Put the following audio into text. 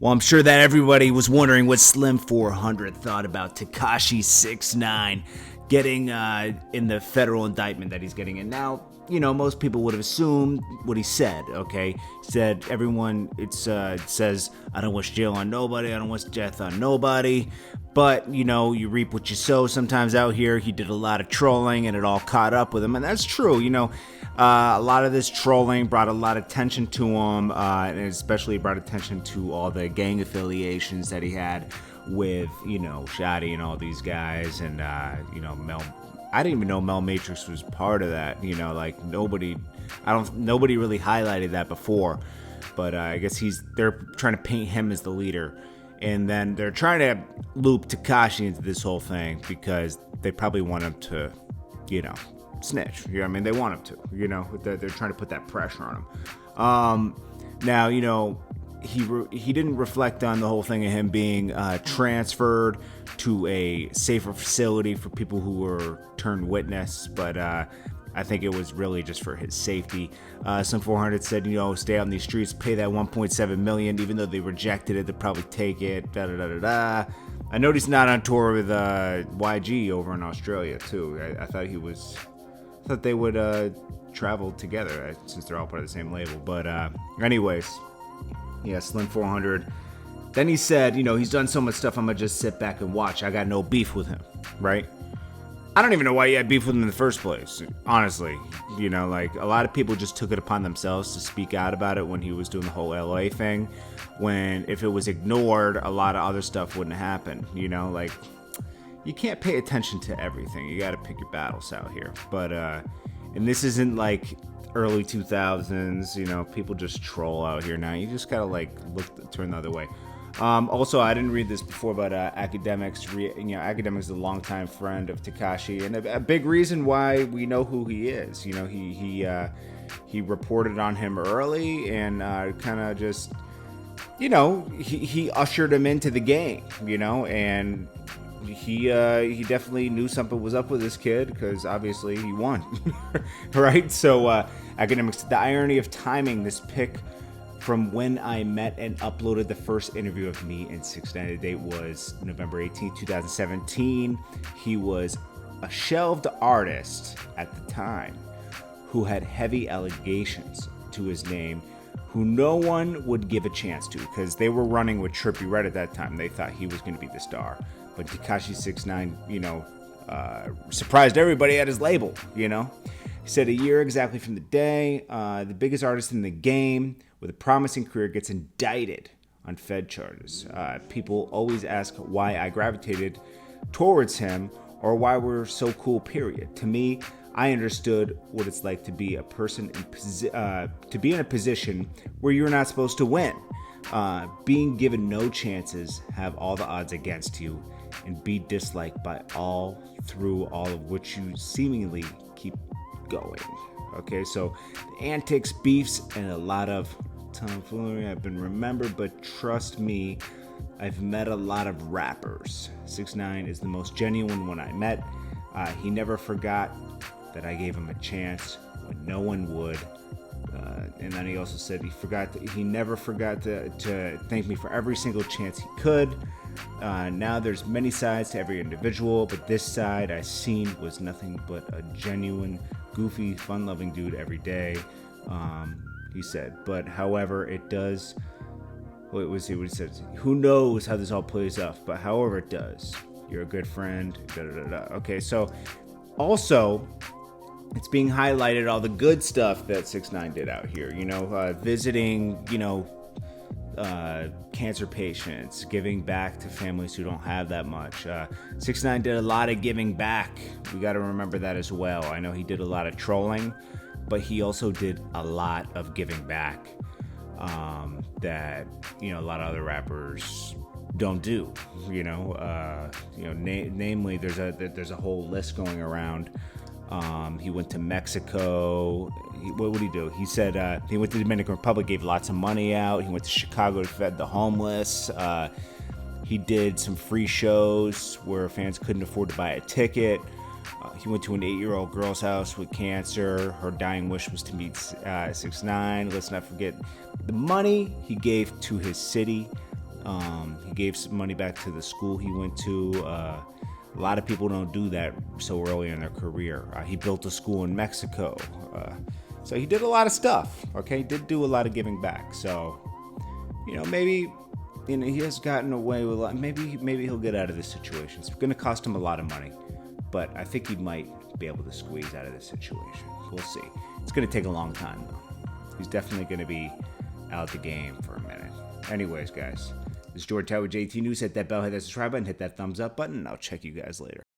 Well, I'm sure that everybody was wondering what Slim 400 thought about Tekashi 6ix9ine getting in the federal indictment that he's getting in. Now, most people would have assumed what he said, okay? He said, it says, I don't wish jail on nobody, I don't wish death on nobody. But, you reap what you sow sometimes out here. He did a lot of trolling and it all caught up with him. And that's true, a lot of this trolling brought a lot of attention to him, and especially brought attention to all the gang affiliations that he had with, Shotty and all these guys. And, Mel, I didn't even know Mel Matrix was part of that. Nobody really highlighted that before. But I guess they're trying to paint him as the leader. And then they're trying to loop Tekashi into this whole thing because they probably want him to, snitch. They want him to, they're trying to put that pressure on him. Now, he didn't reflect on the whole thing of him being transferred to a safer facility for people who were turned witness, but I think it was really just for his safety. Some 400 said, stay out in these streets, pay that $1.7 million, even though they rejected it, they'll probably take it, da-da-da-da-da. I noticed he's not on tour with YG over in Australia, too. I thought they would travel together since they're all part of the same label. But anyways, yeah, Slim 400. Then he said, he's done so much stuff, I'm going to just sit back and watch. I got no beef with him, right? I don't even know why you had beef with him in the first place, honestly. A lot of people just took it upon themselves to speak out about it when he was doing the whole LA thing. When if it was ignored, a lot of other stuff wouldn't happen, you can't pay attention to everything. You got to pick your battles out here. But, and this isn't like early 2000s, people just troll out here now. You just got to turn the other way. Also, I didn't read this before, but Akademiks, Akademiks is a longtime friend of Tekashi, and a big reason why we know who he is. He reported on him early and kind of just, he ushered him into the game, and he definitely knew something was up with this kid because obviously he won, right? So Akademiks, the irony of timing this pick from when I met and uploaded the first interview of me and 6ix9ine. The date was November 18, 2017. He was a shelved artist at the time who had heavy allegations to his name, who no one would give a chance to because they were running with Trippie Redd at that time. They thought he was going to be the star. But Tekashi 6ix9ine, surprised everybody at his label, He said a year exactly from the day, the biggest artist in the game with a promising career gets indicted on Fed charges. People always ask why I gravitated towards him or why we're so cool, period. To me, I understood what it's like to be a person to be in a position where you're not supposed to win. Being given no chances, have all the odds against you, and be disliked by all through all of which you seemingly keep going. Okay, so the antics, beefs, and a lot of tomfoolery have been remembered, but trust me, I've met a lot of rappers. 6ix9ine is the most genuine one I met. He never forgot that I gave him a chance when no one would. And then he also said he never forgot to thank me for every single chance he could. Now there's many sides to every individual, but this side I seen was nothing but a genuine, goofy, fun-loving dude every day. He said, but however, it does. What he said? Who knows how this all plays off? But however it does, you're a good friend. Da, da, da, da. Okay, so also, it's being highlighted all the good stuff that 6ix9ine did out here. Visiting, cancer patients, giving back to families who don't have that much. 6ix9ine did a lot of giving back. We got to remember that as well. I know he did a lot of trolling, but he also did a lot of giving back that a lot of other rappers don't do. Namely, there's a whole list going around. He went to Mexico. What would he do? He said he went to the Dominican Republic, gave lots of money out. He went to Chicago to fed the homeless. He did some free shows where fans couldn't afford to buy a ticket. He went to an 8-year-old girl's house with cancer. Her dying wish was to meet 6ix9ine. Let's not forget the money he gave to his city He gave some money back to the school he went to. A lot of people don't do that so early in their career. He built a school in Mexico. So he did a lot of stuff, okay? He did do a lot of giving back. So, maybe, he has gotten away with a lot. Maybe he'll get out of this situation. It's going to cost him a lot of money. But I think he might be able to squeeze out of this situation. We'll see. It's going to take a long time, though. He's definitely going to be out the game for a minute. Anyways, guys, this is George Tower with JT News. Hit that bell, hit that subscribe button, hit that thumbs up button, and I'll check you guys later.